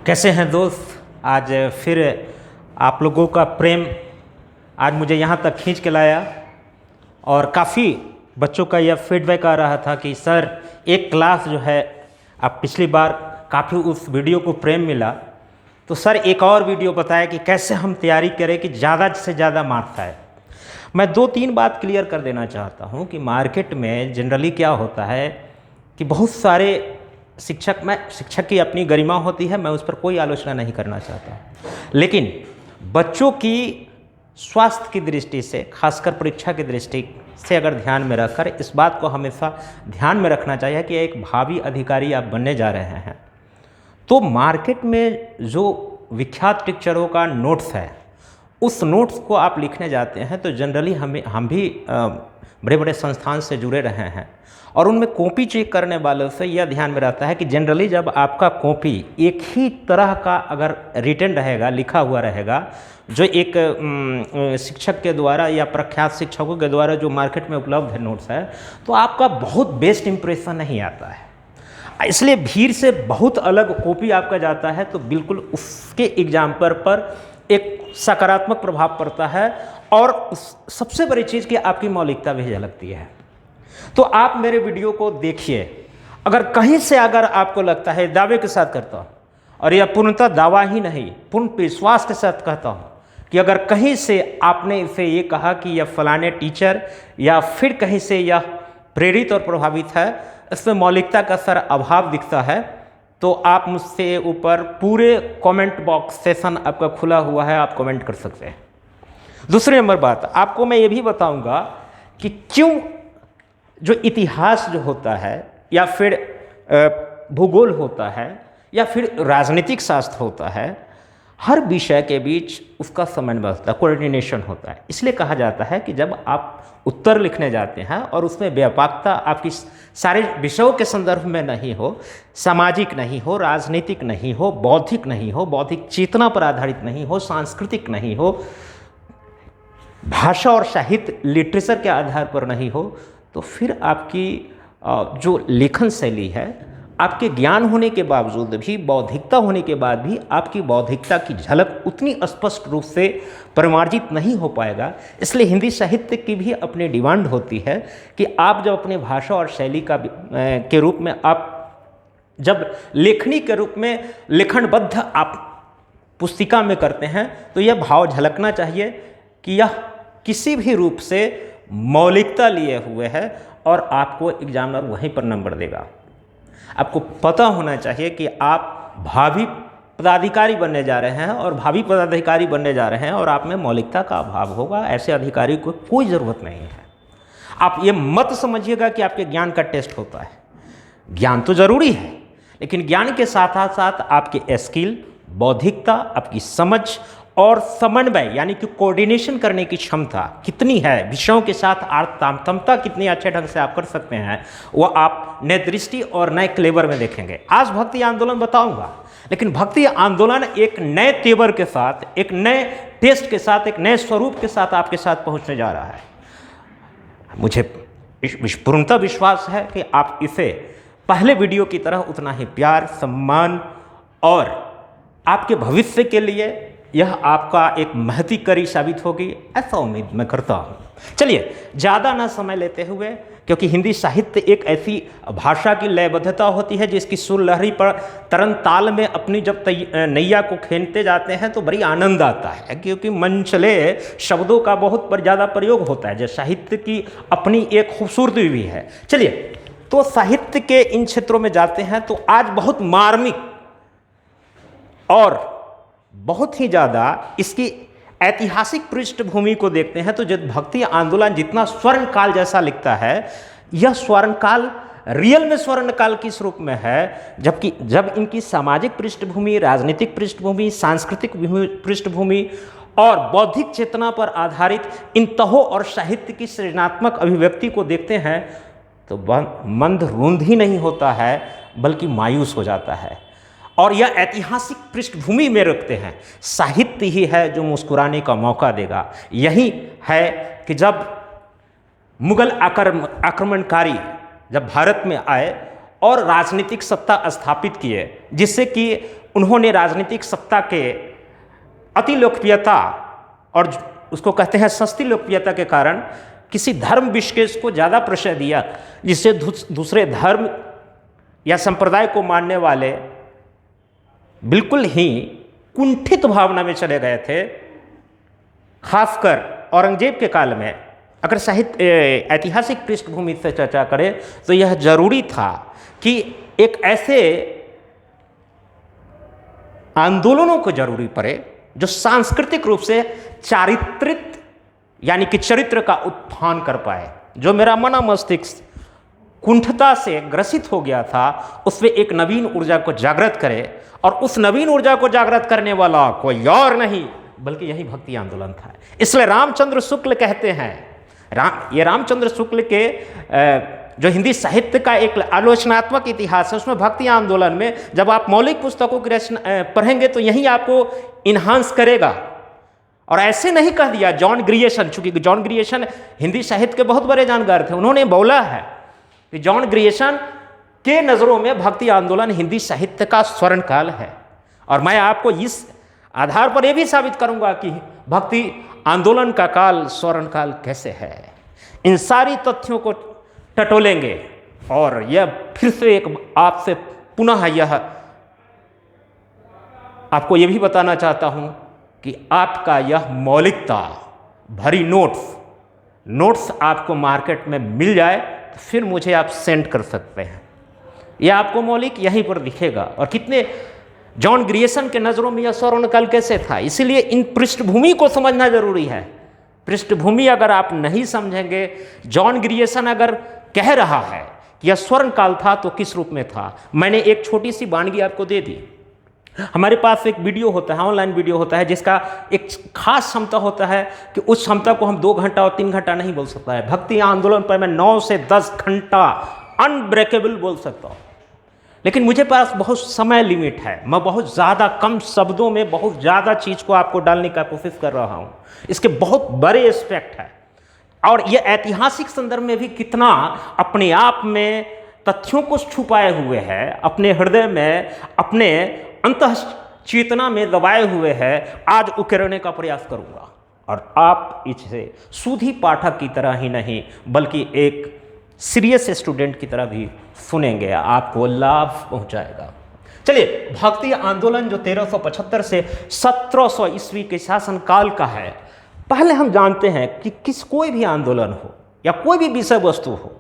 कैसे हैं दोस्त। आज फिर आप लोगों का प्रेम आज मुझे यहाँ तक खींच के लाया और काफ़ी बच्चों का यह फीडबैक आ रहा था कि सर एक क्लास जो है आप पिछली बार काफ़ी उस वीडियो को प्रेम मिला, तो सर एक और वीडियो बताया कि कैसे हम तैयारी करें कि ज़्यादा से ज़्यादा मार्क्स आए। मैं 2-3 बात क्लियर कर देना चाहता हूँ कि मार्केट में जनरली क्या होता है कि बहुत सारे शिक्षक की अपनी गरिमा होती है, मैं उस पर कोई आलोचना नहीं करना चाहता, लेकिन बच्चों की स्वास्थ्य की दृष्टि से, खासकर परीक्षा की दृष्टि से अगर ध्यान में रखकर इस बात को हमेशा ध्यान में रखना चाहिए कि एक भावी अधिकारी आप बनने जा रहे हैं, तो मार्केट में जो विख्यात टीचरों का नोट्स है उस नोट्स को आप लिखने जाते हैं तो जनरली हम भी बड़े बड़े संस्थान से जुड़े रहे हैं और उनमें कॉपी चेक करने वालों से यह ध्यान में रहता है कि जनरली जब आपका कॉपी एक ही तरह का अगर रिटन रहेगा, लिखा हुआ रहेगा, जो एक शिक्षक के द्वारा या प्रख्यात शिक्षकों के द्वारा जो मार्केट में उपलब्ध है नोट्स है, तो आपका बहुत बेस्ट इंप्रेशन नहीं आता है। इसलिए भीड़ से बहुत अलग कॉपी आपका जाता है तो बिल्कुल उसके एग्जाम पर एक सकारात्मक प्रभाव पड़ता है और सबसे बड़ी चीज़ कि आपकी मौलिकता भी झलकती है। तो आप मेरे वीडियो को देखिए, अगर कहीं से अगर आपको लगता है, दावे के साथ करता हूँ और यह पूर्णतः दावा ही नहीं, पूर्ण विश्वास के साथ कहता हूँ कि अगर कहीं से आपने इसे ये कहा कि यह फलाने टीचर या फिर कहीं से यह प्रेरित और प्रभावित है, इसमें मौलिकता का सर अभाव दिखता है, तो आप मुझसे ऊपर पूरे कमेंट बॉक्स सेशन आपका खुला हुआ है, आप कमेंट कर सकते हैं। दूसरी नंबर बात, आपको मैं ये भी बताऊंगा कि क्यों जो इतिहास जो होता है या फिर भूगोल होता है या फिर राजनीतिक शास्त्र होता है, हर विषय के बीच उसका समन्वय होता है, कोऑर्डिनेशन होता है। इसलिए कहा जाता है कि जब आप उत्तर लिखने जाते हैं और उसमें व्यापकता आपकी सारे विषयों के संदर्भ में नहीं हो, सामाजिक नहीं हो, राजनीतिक नहीं हो, बौद्धिक चेतना पर आधारित नहीं हो, सांस्कृतिक नहीं हो, भाषा और साहित्य लिटरेचर के आधार पर नहीं हो, तो फिर आपकी जो लेखन शैली है, आपके ज्ञान होने के बावजूद भी, बौद्धिकता होने के बाद भी आपकी बौद्धिकता की झलक उतनी स्पष्ट रूप से परिमार्जित नहीं हो पाएगा। इसलिए हिंदी साहित्य की भी अपनी डिमांड होती है कि आप जब अपने भाषा और शैली का के रूप में आप जब लेखनी के रूप में लेखनबद्ध आप पुस्तिका में करते हैं तो यह भाव झलकना चाहिए कि यह किसी भी रूप से मौलिकता लिए हुए है और आपको एग्जामिनर वहीं पर नंबर देगा। आपको पता होना चाहिए कि आप भावी पदाधिकारी बनने जा रहे हैं और भावी पदाधिकारी बनने जा रहे हैं और आप में मौलिकता का अभाव होगा, ऐसे अधिकारी को कोई ज़रूरत नहीं है। आप ये मत समझिएगा कि आपके ज्ञान का टेस्ट होता है। ज्ञान तो ज़रूरी है, लेकिन ज्ञान के साथ साथ आपकी स्किल, बौद्धिकता, आपकी समझ और समन्वय यानी कि कोऑर्डिनेशन करने की क्षमता कितनी है, विषयों के साथ तारतम्यता कितनी अच्छे ढंग से आप कर सकते हैं, वो आप नए दृष्टि और नए क्लेवर में देखेंगे। आज भक्ति आंदोलन बताऊंगा, लेकिन भक्ति आंदोलन एक नए तेवर के साथ, एक नए टेस्ट के साथ, एक नए स्वरूप के साथ आपके साथ पहुंचने जा रहा है। मुझे पूर्णतः विश्वास है कि आप इसे पहले वीडियो की तरह उतना ही प्यार, सम्मान और आपके भविष्य के लिए यह आपका एक महती कड़ी साबित होगी, ऐसा उम्मीद मैं करता हूँ। चलिए ज़्यादा ना समय लेते हुए, क्योंकि हिंदी साहित्य एक ऐसी भाषा की लयबद्धता होती है जिसकी सुर लहरी पर तरन ताल में अपनी जब नैया को खेलते जाते हैं तो बड़ी आनंद आता है, क्योंकि मंचले शब्दों का बहुत ज़्यादा प्रयोग होता है, जो साहित्य की अपनी एक खूबसूरती भी है। चलिए तो साहित्य के इन क्षेत्रों में जाते हैं तो आज बहुत मार्मिक और बहुत ही ज़्यादा इसकी ऐतिहासिक पृष्ठभूमि को देखते हैं तो जब भक्ति आंदोलन जितना स्वर्ण काल जैसा लिखता है, यह स्वर्ण काल रियल में स्वर्ण काल किस रूप में है, जबकि जब इनकी सामाजिक पृष्ठभूमि, राजनीतिक पृष्ठभूमि, सांस्कृतिक पृष्ठभूमि और बौद्धिक चेतना पर आधारित इन तहों और साहित्य की सृजनात्मक अभिव्यक्ति को देखते हैं तो मंद रुंध ही नहीं होता है बल्कि मायूस हो जाता है। और यह ऐतिहासिक पृष्ठभूमि में रखते हैं, साहित्य ही है जो मुस्कुराने का मौका देगा। यही है कि जब मुगल आक्रमणकारी जब भारत में आए और राजनीतिक सत्ता स्थापित किए, जिससे कि उन्होंने राजनीतिक सत्ता के अति लोकप्रियता और उसको कहते हैं सस्ती लोकप्रियता के कारण किसी धर्म विशेष को ज़्यादा प्रश्रय दिया, जिससे दूसरे धर्म या संप्रदाय को मानने वाले बिल्कुल ही कुंठित भावना में चले गए थे। खासकर औरंगजेब के काल में अगर साहित्य ऐतिहासिक पृष्ठभूमि से चर्चा करें तो यह जरूरी था कि एक ऐसे आंदोलनों को जरूरी पड़े जो सांस्कृतिक रूप से चारित्रिक यानी कि चरित्र का उत्थान कर पाए। जो मेरा मना मस्तिष्क कुंठता से ग्रसित हो गया था उसमें एक नवीन ऊर्जा को जागृत करे, और उस नवीन ऊर्जा को जागृत करने वाला कोई और नहीं बल्कि यही भक्ति आंदोलन था। इसलिए रामचंद्र शुक्ल कहते हैं, ये रामचंद्र शुक्ल के जो हिंदी साहित्य का एक आलोचनात्मक इतिहास है, उसमें भक्ति आंदोलन में जब आप मौलिक पुस्तकों की रचना पढ़ेंगे तो यही आपको इन्हांस करेगा। और ऐसे नहीं कह दिया जॉन ग्रियर्सन, चूंकि जॉन ग्रियर्सन हिंदी साहित्य के बहुत बड़े जानकार थे, उन्होंने बोला है कि जॉन ग्रियर्सन के नज़रों में भक्ति आंदोलन हिंदी साहित्य का स्वर्ण काल है। और मैं आपको इस आधार पर यह भी साबित करूंगा कि भक्ति आंदोलन का काल स्वर्ण काल कैसे है। इन सारी तथ्यों को टटोलेंगे और यह फिर से एक आपसे पुनः यह आपको यह भी बताना चाहता हूं कि आपका यह मौलिकता भरी नोट्स आपको मार्केट में मिल जाए तो फिर मुझे आप सेंड कर सकते हैं। यह आपको मौलिक यहीं पर दिखेगा। और कितने जॉन ग्रियर्सन के नज़रों में यह स्वर्ण काल कैसे था, इसीलिए इन पृष्ठभूमि को समझना जरूरी है। पृष्ठभूमि अगर आप नहीं समझेंगे, जॉन ग्रियर्सन अगर कह रहा है कि यह स्वर्ण काल था तो किस रूप में था। मैंने एक छोटी सी वानगी आपको दे दी। हमारे पास एक वीडियो होता है, ऑनलाइन वीडियो होता है, जिसका एक खास क्षमता होता है कि उस क्षमता को हम 2 घंटा और 3 घंटा नहीं बोल सकता है। भक्ति आंदोलन पर मैं 9 से 10 घंटा अनब्रेकेबल बोल सकता हूँ, लेकिन मुझे पास बहुत समय लिमिट है। मैं बहुत ज़्यादा कम शब्दों में बहुत ज़्यादा चीज़ को आपको डालने का कोशिश कर रहा हूँ। इसके बहुत बड़े एस्पेक्ट है और यह ऐतिहासिक संदर्भ में भी कितना अपने आप में तथ्यों को छुपाए हुए है, अपने हृदय में, अपने अंतः चेतना में दबाए हुए है, आज उकेरने का प्रयास करूँगा। और आप इसे सूधी पाठक की तरह ही नहीं बल्कि एक सीरियस स्टूडेंट की तरह भी सुनेंगे, आपको लाभ पहुंचाएगा। चलिए, भक्ति आंदोलन जो 1375 से 1700 ईस्वी के शासन काल का है, पहले हम जानते हैं कि कोई भी आंदोलन हो या कोई भी विषय वस्तु हो,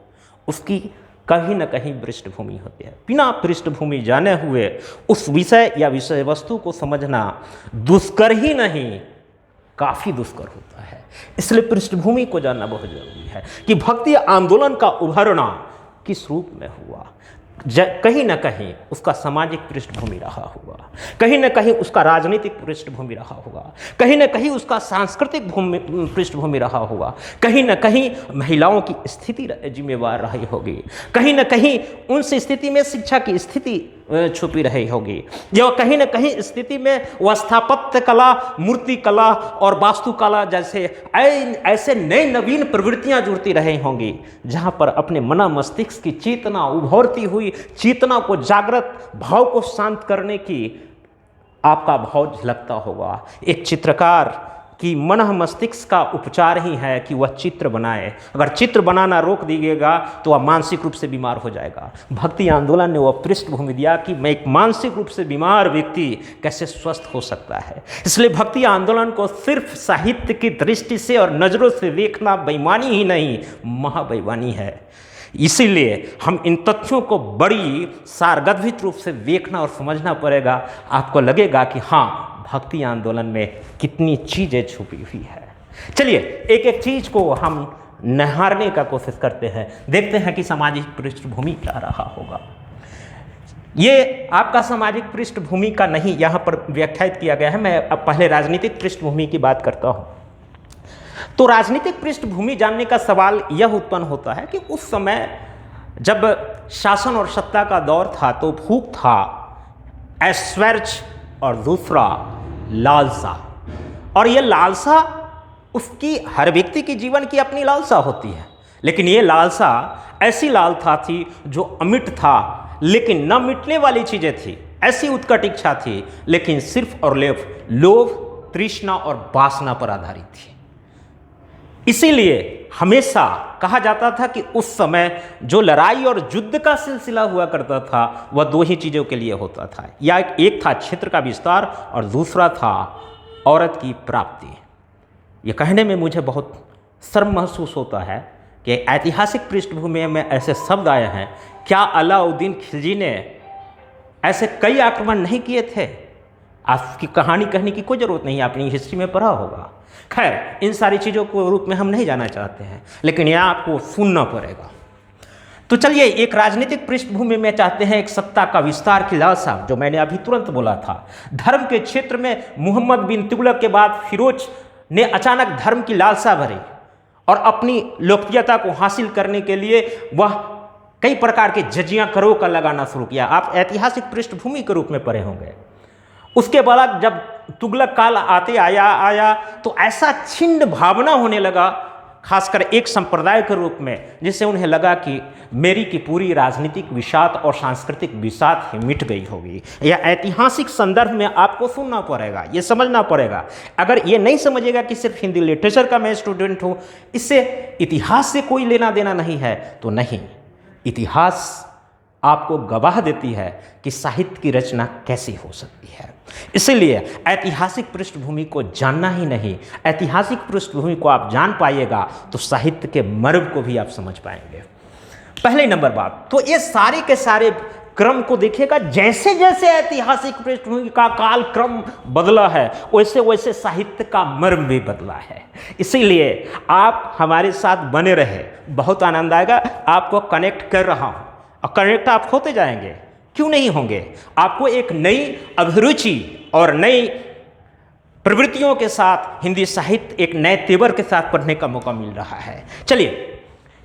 उसकी कहीं न कहीं पृष्ठभूमि होती है। बिना पृष्ठभूमि जाने हुए उस विषय या विषय वस्तु को समझना दुष्कर ही नहीं काफ़ी दुष्कर होता है। इसलिए पृष्ठभूमि को जानना बहुत जरूरी है कि भक्ति आंदोलन का उभरना किस रूप में हुआ। कहीं न कहीं उसका सामाजिक पृष्ठभूमि रहा होगा, कहीं न कहीं उसका राजनीतिक पृष्ठभूमि रहा होगा, कहीं न कहीं उसका सांस्कृतिक पृष्ठभूमि रहा होगा, कहीं न कहीं महिलाओं की स्थिति जिम्मेवार रही होगी, कहीं न कहीं उस स्थिति में शिक्षा की स्थिति छुपी रही होगी, जो कहीं न कहीं स्थिति में वह स्थापत्य कला, मूर्ति कला और वास्तुकला जैसे ऐसे नए नवीन प्रवृत्तियां जुड़ती रही होंगी, जहां पर अपने मना मस्तिष्क की चेतना उभरती हुई चेतना को जागृत, भाव को शांत करने की आपका भाव झलकता होगा। एक चित्रकार की मन मस्तिष्क का उपचार ही है कि वह चित्र बनाए। अगर चित्र बनाना रोक दीजिएगा तो वह मानसिक रूप से बीमार हो जाएगा। भक्ति आंदोलन ने वह पृष्ठभूमि दिया कि मैं एक मानसिक रूप से बीमार व्यक्ति कैसे स्वस्थ हो सकता है। इसलिए भक्ति आंदोलन को सिर्फ साहित्य की दृष्टि से और नज़रों से देखना बेईमानी ही नहीं, महाबेईमानी है। इसीलिए हम इन तथ्यों को बड़ी सारगर्भित रूप से देखना और समझना पड़ेगा। आपको लगेगा कि हाँ, भक्ति आंदोलन में कितनी चीज़ें छुपी हुई है। चलिए, एक एक चीज़ को हम निहारने का कोशिश करते हैं, देखते हैं कि सामाजिक पृष्ठभूमि क्या रहा होगा। ये आपका सामाजिक पृष्ठभूमि का नहीं यहाँ पर व्याख्यायित किया गया है। मैं अब पहले राजनीतिक पृष्ठभूमि की बात करता हूँ। तो राजनीतिक पृष्ठभूमि जानने का सवाल यह उत्पन्न होता है कि उस समय जब शासन और सत्ता का दौर था तो भूख था, ऐश्वर्य और दूसरा लालसा। और यह लालसा उसकी हर व्यक्ति की जीवन की अपनी लालसा होती है, लेकिन ये लालसा ऐसी लालसा थी जो अमिट था, लेकिन न मिटने वाली चीज़ें थी, ऐसी उत्कट इच्छा थी, लेकिन सिर्फ और सिर्फ लोभ, तृष्णा और वासना पर आधारित थी। इसीलिए हमेशा कहा जाता था कि उस समय जो लड़ाई और युद्ध का सिलसिला हुआ करता था वह दो ही चीज़ों के लिए होता था, या एक था क्षेत्र का विस्तार और दूसरा था औरत की प्राप्ति। ये कहने में मुझे बहुत शर्म महसूस होता है कि ऐतिहासिक पृष्ठभूमि में ऐसे शब्द आए हैं। क्या अलाउद्दीन खिलजी ने ऐसे कई आक्रमण नहीं किए थे? आपकी कहानी कहने की कोई ज़रूरत नहीं है, आपने हिस्ट्री में पढ़ा होगा। खैर, इन सारी चीज़ों को रूप में हम नहीं जाना चाहते हैं, लेकिन यह आपको सुनना पड़ेगा। तो चलिए, एक राजनीतिक पृष्ठभूमि में चाहते हैं एक सत्ता का विस्तार की लालसा, जो मैंने अभी तुरंत बोला था। धर्म के क्षेत्र में मोहम्मद बिन तुगलक के बाद फिरोज ने अचानक धर्म की लालसा भरी और अपनी लोकप्रियता को हासिल करने के लिए वह कई प्रकार के जजियां करो का लगाना शुरू किया। आप ऐतिहासिक पृष्ठभूमि के रूप में पढ़े होंगे। उसके बाद जब तुगलक काल आते आया तो ऐसा छिन्न भावना होने लगा, खासकर एक संप्रदाय के रूप में, जिससे उन्हें लगा कि मेरी की पूरी राजनीतिक विषाद और सांस्कृतिक विषाद ही मिट गई होगी। यह ऐतिहासिक संदर्भ में आपको सुनना पड़ेगा, ये समझना पड़ेगा। अगर ये नहीं समझेगा कि सिर्फ हिंदी लिटरेचर का मैं स्टूडेंट हूँ, इससे इतिहास से कोई लेना देना नहीं है, तो नहीं। इतिहास आपको गवाह देती है कि साहित्य की रचना कैसी हो सकती है। इसीलिए ऐतिहासिक पृष्ठभूमि को जानना ही नहीं, ऐतिहासिक पृष्ठभूमि को आप जान पाइएगा तो साहित्य के मर्म को भी आप समझ पाएंगे। पहले नंबर बात तो ये सारे के सारे क्रम को देखिएगा, जैसे जैसे ऐतिहासिक पृष्ठभूमि का काल क्रम बदला है वैसे वैसे साहित्य का मर्म भी बदला है। इसीलिए आप हमारे साथ बने रहे, बहुत आनंद आएगा। आपको कनेक्ट कर रहा हूँ और कनेक्ट आप होते जाएंगे, क्यों नहीं होंगे। आपको एक नई अभिरुचि और नई प्रवृत्तियों के साथ हिंदी साहित्य एक नए तेवर के साथ पढ़ने का मौका मिल रहा है। चलिए,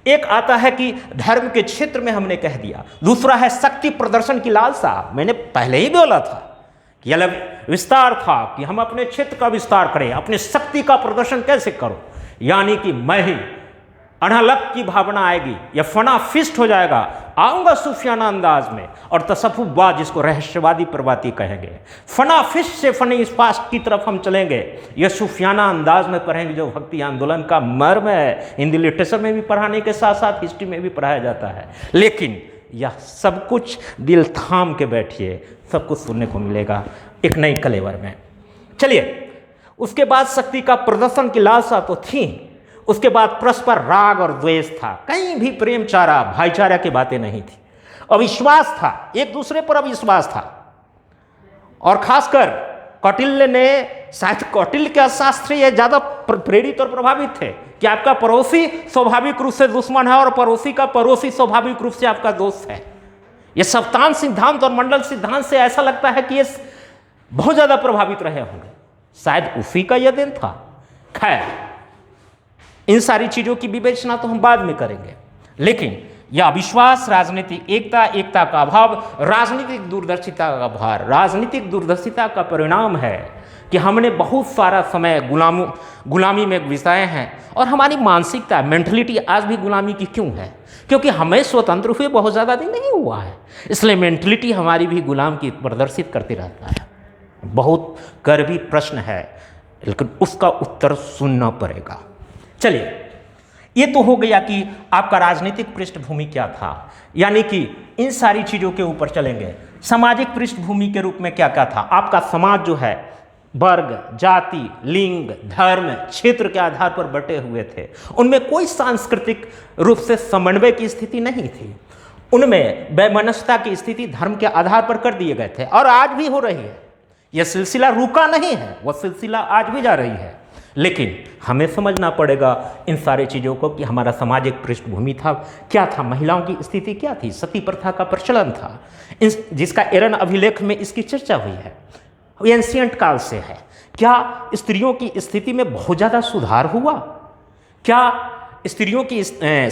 एक आता है कि धर्म के क्षेत्र में हमने कह दिया, दूसरा है शक्ति प्रदर्शन की लालसा। मैंने पहले ही बोला था कि यह विस्तार था कि हम अपने क्षेत्र का विस्तार करें, अपने शक्ति का प्रदर्शन कैसे करो, यानी कि मैं ही अनहलक की भावना आएगी, यह फना फिस्ट हो जाएगा। आऊँगा सूफियाना अंदाज में और तसव्वुफ़, जिसको रहस्यवादी प्रवादी कहेंगे। फना फिस्ट से फनी इस्पास्ट की तरफ हम चलेंगे, यह सूफियाना अंदाज में पढ़ेंगे, जो भक्ति आंदोलन का मर्म है। हिंदी लिटरेचर में भी पढ़ाने के साथ साथ हिस्ट्री में भी पढ़ाया जाता है। लेकिन यह सब कुछ दिल थाम के बैठिए, सब कुछ सुनने को मिलेगा एक नई कलेवर में। चलिए, उसके बाद शक्ति का प्रदर्शन की लालसा तो थी, उसके बाद परस्पर राग और द्वेष था, कहीं भी प्रेमचारा भाईचारा की बातें नहीं थी। अविश्वास था, एक दूसरे पर अविश्वास था। और खासकर कौटिल्य ने, शायद कौटिल्य के शास्त्री ये ज़्यादा प्रेरित और प्रभावित थे कि आपका पड़ोसी स्वाभाविक रूप से दुश्मन है और पड़ोसी का पड़ोसी स्वाभाविक रूप से आपका दोस्त है। ये सप्तान सिद्धांत और मंडल सिद्धांत से ऐसा लगता है कि ये बहुत ज़्यादा प्रभावित रहे होंगे, शायद उसी का यह दिन था। खैर, इन सारी चीज़ों की विवेचना तो हम बाद में करेंगे, लेकिन यह अविश्वास, राजनीतिक एकता का अभाव, राजनीतिक दूरदर्शिता का भार, राजनीतिक दूरदर्शिता का परिणाम है कि हमने बहुत सारा समय गुलामी में बिताए हैं। और हमारी मानसिकता, मेंटलिटी आज भी गुलामी की क्यों है? क्योंकि हमें स्वतंत्र हुए बहुत ज़्यादा दिन नहीं हुआ है, इसलिए मेंटलिटी हमारी भी गुलाम की प्रदर्शित करती रहता है। बहुत कड़वी प्रश्न है, लेकिन उसका उत्तर सुनना पड़ेगा। चलिए, ये तो हो गया कि आपका राजनीतिक पृष्ठभूमि क्या था, यानी कि इन सारी चीज़ों के ऊपर चलेंगे। सामाजिक पृष्ठभूमि के रूप में क्या क्या था? आपका समाज जो है वर्ग, जाति, लिंग, धर्म, क्षेत्र के आधार पर बटे हुए थे। उनमें कोई सांस्कृतिक रूप से समन्वय की स्थिति नहीं थी। उनमें वैमनस्यता की स्थिति धर्म के आधार पर कर दिए गए थे और आज भी हो रही है। यह सिलसिला रुका नहीं है, वह सिलसिला आज भी जा रही है। लेकिन हमें समझना पड़ेगा इन सारी चीज़ों को कि हमारा सामाजिक पृष्ठभूमि था क्या था, महिलाओं की स्थिति क्या थी। सती प्रथा का प्रचलन था, जिसका एरन अभिलेख में इसकी चर्चा हुई है, एंशिएंट काल से है। क्या स्त्रियों की स्थिति में बहुत ज़्यादा सुधार हुआ? क्या स्त्रियों की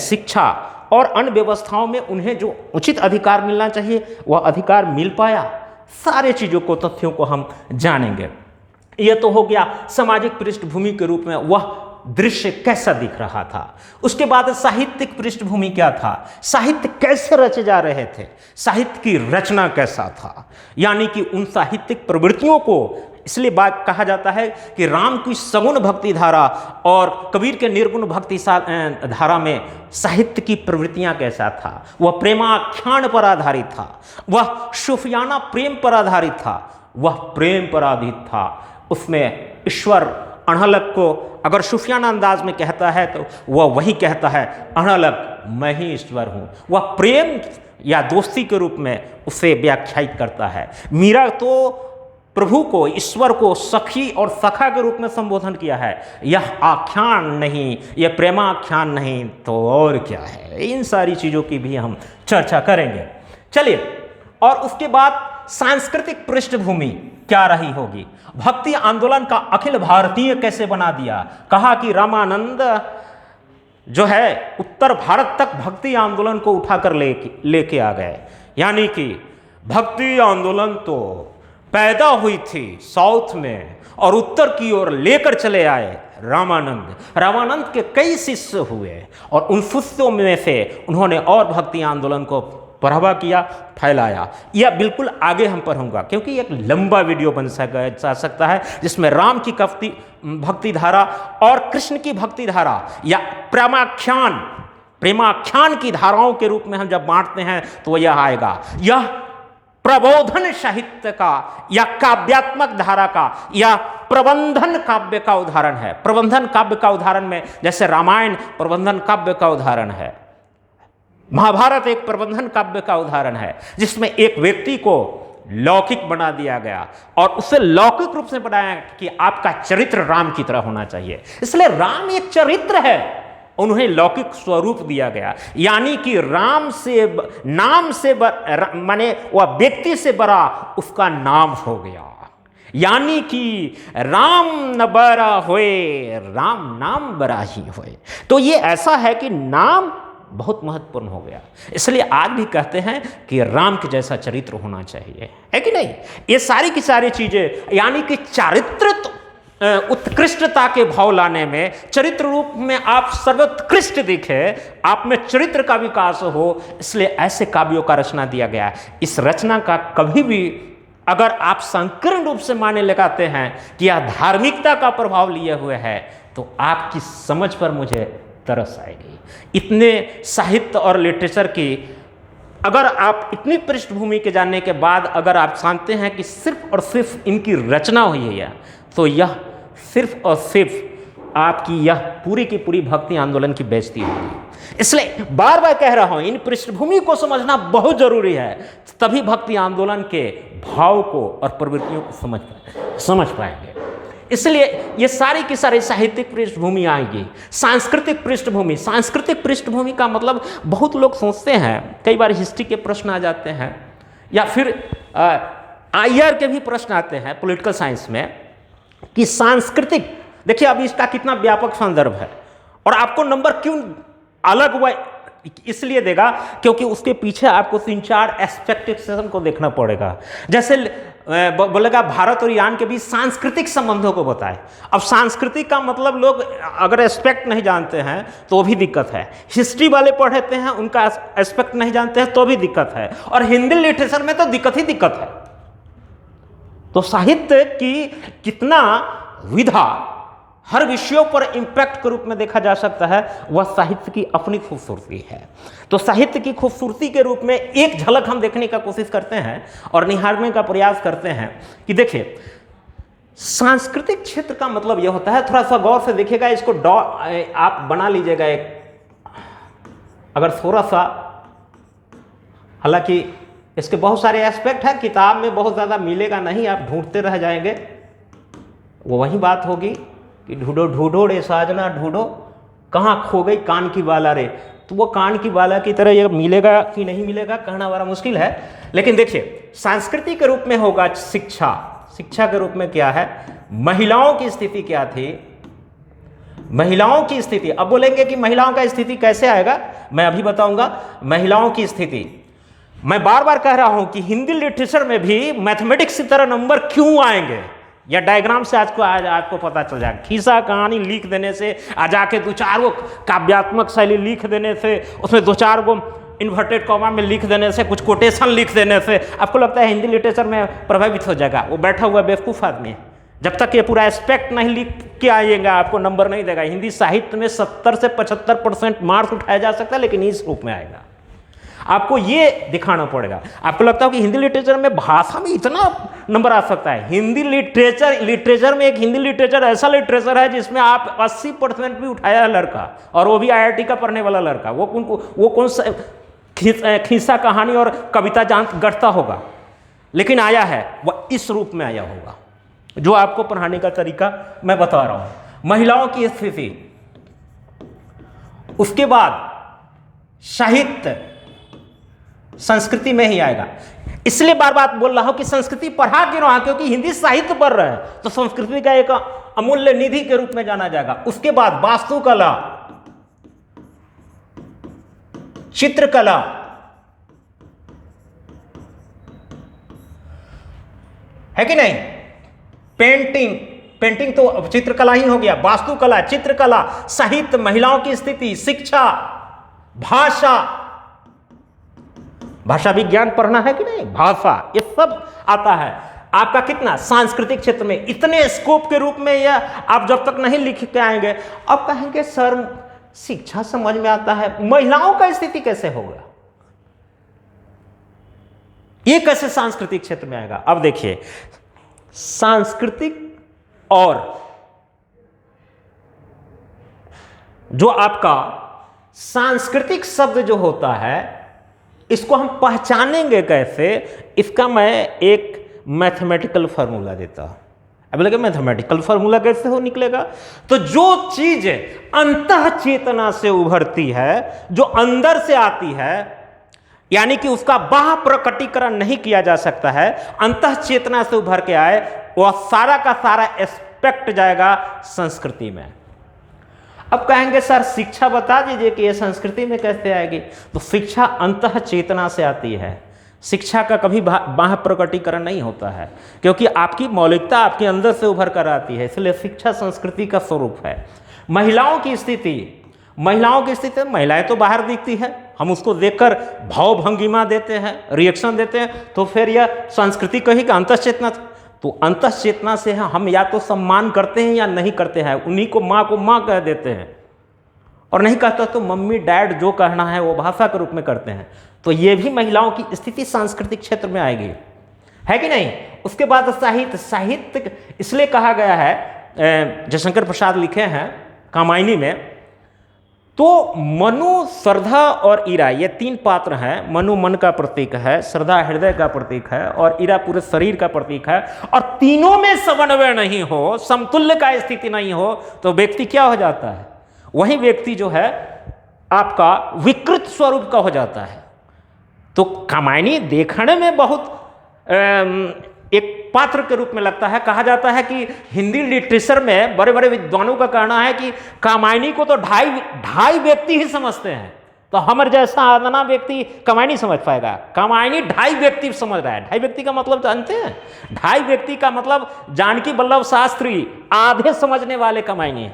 शिक्षा और अन्य व्यवस्थाओं में उन्हें जो उचित अधिकार मिलना चाहिए वह अधिकार मिल पाया? सारे चीज़ों को, तथ्यों को हम जानेंगे। यह तो हो गया सामाजिक पृष्ठभूमि के रूप में वह दृश्य कैसा दिख रहा था। उसके बाद साहित्यिक पृष्ठभूमि क्या था, साहित्य कैसे रचे जा रहे थे, साहित्य की रचना कैसा था, यानी कि उन साहित्यिक प्रवृत्तियों को इसलिए बात कहा जाता है कि राम की सगुण भक्ति धारा और कबीर के निर्गुण भक्ति धारा में साहित्य की प्रवृत्तियां कैसा था। वह प्रेमाख्यान पर आधारित था, वह सूफियाना प्रेम पर आधारित था, वह प्रेम पर आधारित था। उसमें ईश्वर अनहलक को अगर सूफियाना अंदाज में कहता है तो वह वही कहता है, अनहलक मैं ही ईश्वर हूँ। वह प्रेम या दोस्ती के रूप में उसे व्याख्यायित करता है। मीरा तो प्रभु को, ईश्वर को सखी और सखा के रूप में संबोधन किया है। यह आख्यान नहीं, यह प्रेमाख्यान नहीं तो और क्या है। इन सारी चीज़ों की भी हम चर्चा करेंगे। चलिए, और उसके बाद सांस्कृतिक पृष्ठभूमि क्या रही होगी, भक्ति आंदोलन का अखिल भारतीय कैसे बना दिया। कहा कि रामानंद जो है उत्तर भारत तक भक्ति आंदोलन को उठाकर लेके आ गए, यानी कि भक्ति आंदोलन तो पैदा हुई थी साउथ में और उत्तर की ओर लेकर चले आए रामानंद। रामानंद के कई शिष्य हुए और उन शिष्यों में से उन्होंने और भक्ति आंदोलन को बढ़ावा किया, फैलाया। यह बिल्कुल आगे हम पढ़ूंगा क्योंकि एक लंबा वीडियो बन जा सकता है जिसमें राम की भक्ति धारा और कृष्ण की भक्ति धारा या प्रेमाख्यान की धाराओं के रूप में हम जब बांटते हैं तो यह आएगा। यह प्रबोधन साहित्य का या काव्यात्मक धारा का या प्रबंधन काव्य का उदाहरण है। प्रबंधन काव्य का उदाहरण में जैसे रामायण प्रबंधन काव्य का उदाहरण है, महाभारत एक प्रबंधन काव्य का उदाहरण है जिसमें एक व्यक्ति को लौकिक बना दिया गया और उसे लौकिक रूप से बनाया कि आपका चरित्र राम की तरह होना चाहिए। इसलिए राम एक चरित्र है, उन्हें लौकिक स्वरूप दिया गया, यानी कि राम से नाम से माने वह व्यक्ति से बड़ा उसका नाम हो गया, यानी कि राम न बड़ा होए राम नाम बड़ा ही होए। तो ये ऐसा है कि नाम बहुत महत्वपूर्ण हो गया। इसलिए आज भी कहते हैं कि राम के जैसा चरित्र होना चाहिए, है कि नहीं। ये सारी की सारी चीजें यानी कि चारित्र उत्कृष्टता के भाव लाने में, चरित्र रूप में आप सर्वोत्कृष्ट दिखे, आप में चरित्र का विकास हो, इसलिए ऐसे काव्यों का रचना दिया गया। इस रचना का कभी भी अगर आप संकीर्ण रूप से माने लगाते हैं कि यह धार्मिकता का प्रभाव लिए हुए है तो आपकी समझ पर मुझे तरस आएगी। इतने साहित्य और लिटरेचर की अगर आप इतनी पृष्ठभूमि के जानने के बाद अगर आप जानते हैं कि सिर्फ और सिर्फ इनकी रचना हुई है तो यह सिर्फ और सिर्फ आपकी यह पूरी की पूरी भक्ति आंदोलन की बेइज्जती होगी। इसलिए बार बार कह रहा हूं, इन पृष्ठभूमि को समझना बहुत जरूरी है, तभी भक्ति आंदोलन के भाव को और प्रवृत्तियों को समझ पाएंगे। इसलिए ये सारी की सारी साहित्यिक पृष्ठभूमि आएगी। सांस्कृतिक पृष्ठभूमि, सांस्कृतिक पृष्ठभूमि का मतलब बहुत लोग सोचते हैं, कई बार हिस्ट्री के प्रश्न आ जाते हैं या फिर आईआर के भी प्रश्न आते हैं पॉलिटिकल साइंस में कि सांस्कृतिक, देखिए अभी इसका कितना व्यापक संदर्भ है और आपको नंबर क्यों अलग हुआ इसलिए देगा क्योंकि उसके पीछे आपको 3-4 एस्पेक्टेशन को देखना पड़ेगा। जैसे बोलेगा भारत और ईरान के बीच सांस्कृतिक संबंधों को बताए। अब सांस्कृतिक का मतलब लोग अगर एस्पेक्ट नहीं जानते हैं तो भी दिक्कत है, हिस्ट्री वाले पढ़ते हैं उनका एस्पेक्ट नहीं जानते हैं तो भी दिक्कत है, और हिंदी लिटरेचर में तो दिक्कत ही दिक्कत है। तो साहित्य की कितना विधा हर विषयों पर इम्पैक्ट के रूप में देखा जा सकता है, वह साहित्य की अपनी खूबसूरती है। तो साहित्य की खूबसूरती के रूप में एक झलक हम देखने का कोशिश करते हैं और निहारने का प्रयास करते हैं कि देखिए सांस्कृतिक क्षेत्र का मतलब यह होता है, थोड़ा सा गौर से देखिएगा, इसको आप बना लीजिएगा एक, अगर थोड़ा सा, हालांकि इसके बहुत सारे एस्पेक्ट हैं, किताब में बहुत ज़्यादा मिलेगा नहीं, आप ढूंढते रह जाएंगे। वो वही बात होगी कि ढूंढो ढूंढो रे साजना ढूंढो, कहाँ खो गई कान की बाला रे। तो वो कान की बाला की तरह ये मिलेगा कि नहीं मिलेगा कहना बड़ा मुश्किल है। लेकिन देखिए संस्कृति के रूप में होगा शिक्षा, शिक्षा के रूप में क्या है, महिलाओं की स्थिति क्या थी, महिलाओं की स्थिति। अब बोलेंगे कि महिलाओं का स्थिति कैसे आएगा, मैं अभी बताऊंगा। महिलाओं की स्थिति, मैं बार बार कह रहा हूं कि हिंदी लिटरेचर में भी मैथमेटिक्स की तरह नंबर क्यों आएंगे, या डायग्राम से आज आपको पता चल जाएगा। खीसा कहानी लिख देने से, आ जाके दो चार गो काव्यात्मक शैली लिख देने से, उसमें दो चार गो इन्वर्टेड कॉमा में लिख देने से, कुछ कोटेशन लिख देने से आपको लगता है हिंदी लिटरेचर में प्रभावित हो जाएगा। वो बैठा हुआ बेवकूफ़ आदमी है। जब तक ये पूरा एस्पेक्ट नहीं लिख के आइएगा आपको नंबर नहीं देगा। हिंदी साहित्य में 70 से 75% मार्क्स उठाया जा सकता है, लेकिन इस रूप में आएगा। आपको ये दिखाना पड़ेगा। आपको लगता है कि हिंदी लिटरेचर में भाषा में इतना नंबर आ सकता है। हिंदी लिटरेचर में एक हिंदी लिटरेचर ऐसा लिटरेचर है जिसमें आप 80% भी उठाया है लड़का, और वो भी IIT का पढ़ने वाला लड़का। वो कौन सा खीसा कहानी और कविता गढ़ता होगा, लेकिन आया है वह इस रूप में आया होगा जो आपको पढ़ाने का तरीका मैं बता रहा हूं। महिलाओं की स्थिति, उसके बाद साहित्य संस्कृति में ही आएगा। इसलिए बार बार बोल रहा हूं कि संस्कृति पढ़ा क्यों रहा, क्योंकि हिंदी साहित्य पढ़ रहे हैं तो संस्कृति का एक अमूल्य निधि के रूप में जाना जाएगा। उसके बाद वास्तुकला, चित्रकला, है कि नहीं, पेंटिंग तो चित्रकला ही हो गया, वास्तुकला, चित्रकला, साहित्य, महिलाओं की स्थिति, शिक्षा, भाषा विज्ञान पढ़ना है कि नहीं, भाषा, ये सब आता है। आपका कितना सांस्कृतिक क्षेत्र में इतने स्कोप के रूप में यह आप जब तक नहीं लिख के आएंगे, अब कहेंगे सर शिक्षा समझ में आता है, महिलाओं का स्थिति कैसे होगा, ये कैसे सांस्कृतिक क्षेत्र में आएगा। अब देखिए, सांस्कृतिक और जो आपका सांस्कृतिक शब्द जो होता है, इसको हम पहचानेंगे कैसे, इसका मैं एक मैथमेटिकल फार्मूला देता हूं। अब लगे मैथमेटिकल फार्मूला कैसे हो निकलेगा, तो जो चीज अंतः चेतना से उभरती है, जो अंदर से आती है, यानी कि उसका बाह्य प्रकटीकरण नहीं किया जा सकता है, अंतः चेतना से उभर के आए, वह सारा का सारा एस्पेक्ट जाएगा संस्कृति में। अब कहेंगे सर शिक्षा बता दीजिए कि ये संस्कृति में कैसे आएगी, तो शिक्षा अंतः चेतना से आती है। शिक्षा का कभी बाह्य प्रकटीकरण नहीं होता है, क्योंकि आपकी मौलिकता आपके अंदर से उभर कर आती है, इसलिए शिक्षा संस्कृति का स्वरूप है। महिलाओं की स्थिति, महिलाएं तो बाहर दिखती है, हम उसको देखकर भाव भंगिमा देते हैं, रिएक्शन देते हैं, तो फिर यह संस्कृति कहेगी अंतः चेतना। तो अंतः चेतना से हम या तो सम्मान करते हैं या नहीं करते हैं, उन्हीं को माँ कह देते हैं, और नहीं कहता तो मम्मी डैड जो कहना है वो भाषा के रूप में करते हैं। तो ये भी महिलाओं की स्थिति सांस्कृतिक क्षेत्र में आएगी, है कि नहीं। उसके बाद साहित्य इसलिए कहा गया है, जयशंकर प्रसाद लिखे हैं कामायनी में, तो मनु, श्रद्धा और ईरा, ये तीन पात्र हैं। मनु मन का प्रतीक है, श्रद्धा हृदय का प्रतीक है, और ईरा पूरे शरीर का प्रतीक है। और तीनों में समन्वय नहीं हो, समतुल्य का स्थिति नहीं हो, तो व्यक्ति क्या हो जाता है, वही व्यक्ति जो है आपका विकृत स्वरूप का हो जाता है। तो कामायनी देखने में बहुत एक पात्र के रूप में लगता है। कहा जाता है कि हिंदी लिटरेचर में बड़े बड़े विद्वानों का कहना है कि कामायनी को तो ढाई व्यक्ति ही समझते हैं, तो हमर जैसा आदना व्यक्ति कामायनी समझ पाएगा। कामायनी 2.5 व्यक्ति समझ रहा है। 2.5 व्यक्ति का मतलब जानते हैं, 2.5 व्यक्ति का मतलब जानकी वल्लभ शास्त्री आधे समझने वाले कामायनी,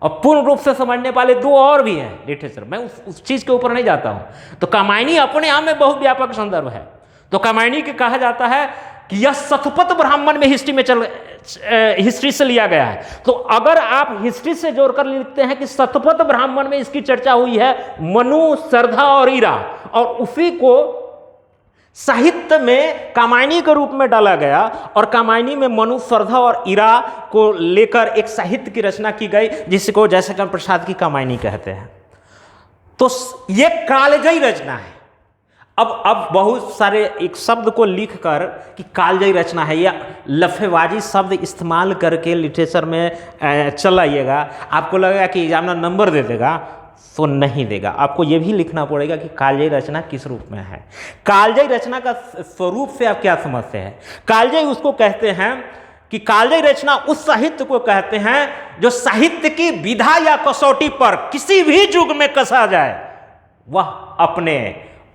और पूर्ण रूप से समझने वाले 2 और भी हैं लिटरेचर। मैं उस चीज के ऊपर नहीं जाता हूं। तो कामायनी अपने आप में बहुत व्यापक संदर्भ है। तो कामायनी के कहा जाता है कि यह शतपथ ब्राह्मण में हिस्ट्री से लिया गया है। तो अगर आप हिस्ट्री से जोड़कर लिखते हैं कि शतपथ ब्राह्मण में इसकी चर्चा हुई है, मनु, श्रद्धा और ईरा, और उसी को साहित्य में कामायनी के रूप में डाला गया, और कामायनी में मनु, श्रद्धा और ईरा को लेकर एक साहित्य की रचना की गई, जिसको जयशंकर प्रसाद की कामायनी कहते हैं। तो ये कालजयी रचना है। अब बहुत सारे एक शब्द को लिखकर कि कालजयी रचना है, या लफेबाजी शब्द इस्तेमाल करके लिटरेचर में चलाइएगा, आपको लगेगा कि एग्जामिनर नंबर दे देगा, तो नहीं देगा। आपको यह भी लिखना पड़ेगा कि कालजयी रचना किस रूप में है। कालजयी रचना का स्वरूप से आप क्या समझते हैं। कालजयी उसको कहते हैं कि कालजयी रचना उस साहित्य को कहते हैं जो साहित्य की विधा या कसौटी पर किसी भी युग में कसा जाए, वह अपने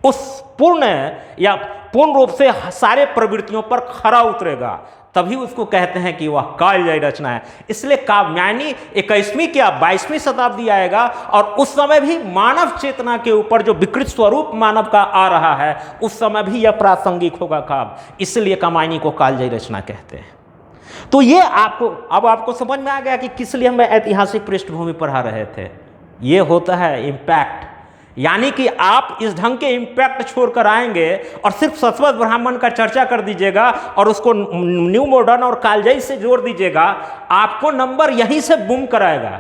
उस पूर्ण रूप से सारे प्रवृत्तियों पर खरा उतरेगा। तभी उसको कहते हैं कि वह कालजयी रचना है। इसलिए काव्यायनी 21वीं क्या 22वीं शताब्दी आएगा और उस समय भी मानव चेतना के ऊपर जो विकृत स्वरूप मानव का आ रहा है उस समय भी यह प्रासंगिक होगा काव्य, इसलिए कात्यायनी को कालजयी रचना कहते हैं। तो ये आपको समझ में आ गया कि किस लिए हम ऐतिहासिक पृष्ठभूमि पढ़ा रहे थे। ये होता है इम्पैक्ट, यानी कि आप इस ढंग के इम्पैक्ट छोड़कर आएंगे और सिर्फ शश्वत ब्राह्मण का चर्चा कर दीजिएगा और उसको न्यू मॉडर्न और कालजयी से जोड़ दीजिएगा, आपको नंबर यहीं से बूम कराएगा,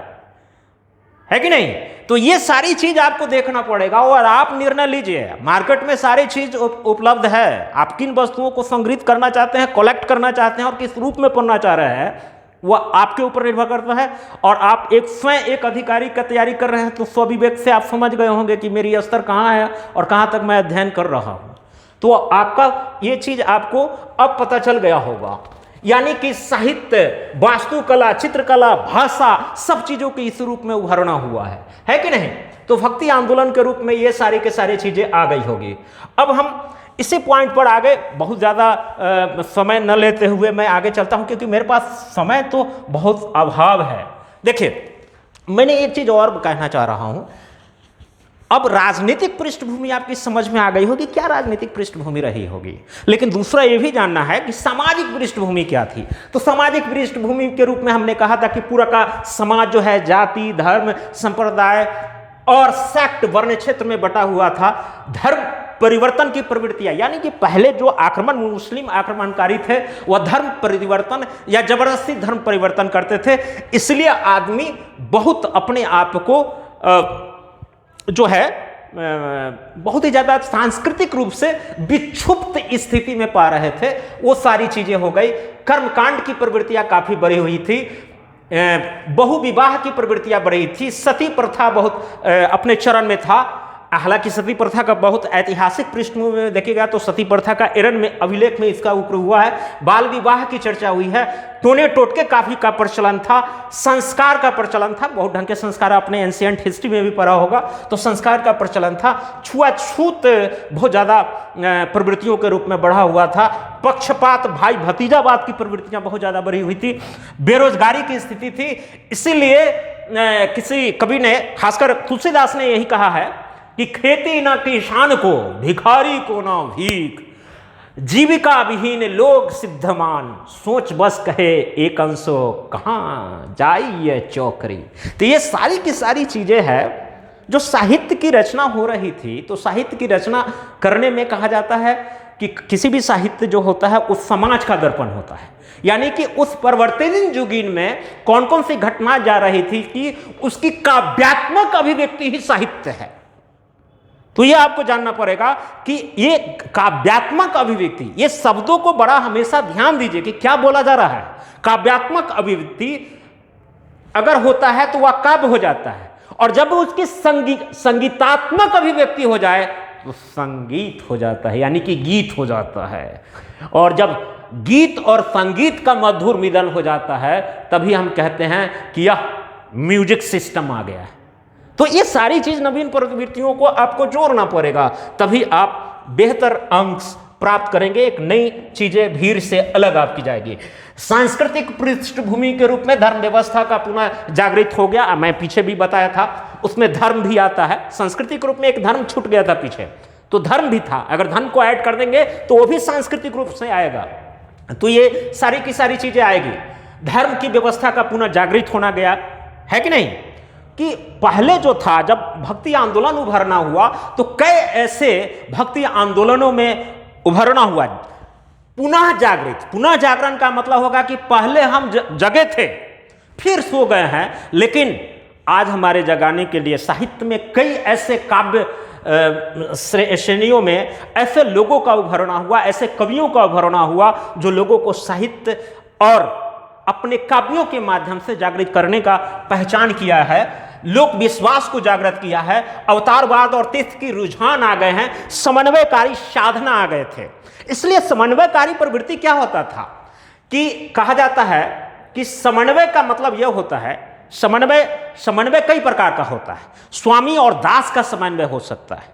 है कि नहीं। तो ये सारी चीज आपको देखना पड़ेगा और आप निर्णय लीजिए। मार्केट में सारी चीज उपलब्ध है, आप किन वस्तुओं को संग्रहित करना चाहते हैं, कलेक्ट करना चाहते हैं और किस रूप में पढ़ना चाह रहे हैं, वह आपके ऊपर निर्भर करता है। और आप स्वयं एक अधिकारी का तैयारी कर रहे हैं तो स्वविवेक से आप समझ गए होंगे कि मेरी स्तर कहाँ है और कहाँ तक मैं अध्ययन कर रहा हूँ। तो आपका ये चीज आपको अब पता चल गया होगा। यानी कि साहित्य, वास्तुकला, चित्रकला, भाषा, सब चीजों के इस रूप में उभरना हुआ है कि नहीं। तो भक्ति आंदोलन के रूप में ये सारी के सारी चीजें आ गई होगी। अब हम इसी पॉइंट पर आगे बहुत ज़्यादा समय न लेते हुए मैं आगे चलता हूं, क्योंकि मेरे पास समय तो बहुत अभाव है। देखिए, मैंने एक चीज़ और कहना चाह रहा हूं। अब राजनीतिक पृष्ठभूमि आपकी समझ में आ गई होगी, क्या राजनीतिक पृष्ठभूमि रही होगी, लेकिन दूसरा ये भी जानना है कि सामाजिक पृष्ठभूमि क्या थी। तो सामाजिक पृष्ठभूमि के रूप में हमने कहा था कि पूरा का समाज जो है जाति, धर्म, संप्रदाय और सेक्ट, वर्ण क्षेत्र में बटा हुआ था। धर्म परिवर्तन की प्रवृत्तियां, यानी कि पहले जो मुस्लिम आक्रमणकारी थे वह धर्म परिवर्तन या जबरदस्ती धर्म परिवर्तन करते थे, इसलिए आदमी बहुत अपने आप को जो है बहुत ही ज्यादा सांस्कृतिक रूप से विक्षुब्ध स्थिति में पा रहे थे। वो सारी चीजें हो गई। कर्मकांड की प्रवृत्तियां काफी बढ़ी हुई थी, बहुविवाह की प्रवृत्तियां बढ़ी थी, सती प्रथा बहुत अपने चरण में था। हालांकि सती प्रथा का बहुत ऐतिहासिक पृष्ठभूमि में देखिएगा तो सती प्रथा का एरन में अभिलेख में इसका उक्र हुआ है। बाल विवाह की चर्चा हुई है, टोने टोटके काफी का प्रचलन था, संस्कार का प्रचलन था। बहुत ढंग के संस्कार आपने एंशिएंट हिस्ट्री में भी पढ़ा होगा, तो संस्कार का प्रचलन था। छुआछूत बहुत ज्यादा प्रवृत्तियों के रूप में बढ़ा हुआ था। पक्षपात, भाई भतीजावाद की प्रवृत्तियां बहुत ज्यादा बढ़ी हुई थी। बेरोजगारी की स्थिति थी। इसीलिए किसी कवि ने, खासकर तुलसीदास ने यही कहा है कि खेती न किसान को, भिखारी को न भीख, जीविका विहीन लोग सिद्धमान, सोच बस कहे एक अंशो कहाँ जाई ये चौकरी। तो ये सारी की सारी चीजें हैं जो साहित्य की रचना हो रही थी। तो साहित्य की रचना करने में कहा जाता है कि किसी भी साहित्य जो होता है उस समाज का दर्पण होता है, यानी कि उस परिवर्तनीय युगीन में कौन कौन सी घटना जा रही थी कि उसकी काव्यात्मक अभिव्यक्ति ही साहित्य है। तो ये आपको जानना पड़ेगा कि ये काव्यात्मक अभिव्यक्ति, ये शब्दों को बड़ा हमेशा ध्यान दीजिए कि क्या बोला जा रहा है। काव्यात्मक अभिव्यक्ति अगर होता है तो वह काव्य हो जाता है, और जब उसकी संगीतात्मक अभिव्यक्ति हो जाए तो संगीत हो जाता है, यानी कि गीत हो जाता है। और जब गीत और संगीत का मधुर मिलन हो जाता है तभी हम कहते हैं कि यह म्यूजिक सिस्टम आ गया है। तो ये सारी चीज नवीन प्रवृत्तियों को आपको जोड़ना पड़ेगा, तभी आप बेहतर अंक प्राप्त करेंगे। एक नई चीजें भीड़ से अलग आपकी जाएगी। सांस्कृतिक पृष्ठभूमि के रूप में धर्म व्यवस्था का पुनः जागृत हो गया। मैं पीछे भी बताया था, उसमें धर्म भी आता है। सांस्कृतिक रूप में एक धर्म छूट गया था पीछे, तो धर्म भी था। अगर धर्म को ऐड कर देंगे तो वो भी सांस्कृतिक रूप से आएगा। तो ये सारी की सारी चीजें आएगी। धर्म की व्यवस्था का पुनः जागृत होना गया, है कि नहीं। कि पहले जो था, जब भक्ति आंदोलन उभरना हुआ तो कई ऐसे भक्ति आंदोलनों में उभरना हुआ पुनः जागृत। पुनः जागरण का मतलब होगा कि पहले हम जगे थे फिर सो गए हैं, लेकिन आज हमारे जगाने के लिए साहित्य में कई ऐसे काव्य श्रेणियों में ऐसे लोगों का उभरना हुआ, ऐसे कवियों का उभरना हुआ जो लोगों को साहित्य और अपने काव्यों के माध्यम से जागृत करने का पहचान किया है, लोक विश्वास को जागृत किया है। अवतारवाद और तीर्थ की रुझान आ गए हैं, समन्वयकारी साधना आ गए थे। इसलिए समन्वयकारी प्रवृत्ति क्या होता था कि कहा जाता है कि समन्वय का मतलब यह होता है, समन्वय कई प्रकार का होता है। स्वामी और दास का समन्वय हो सकता है,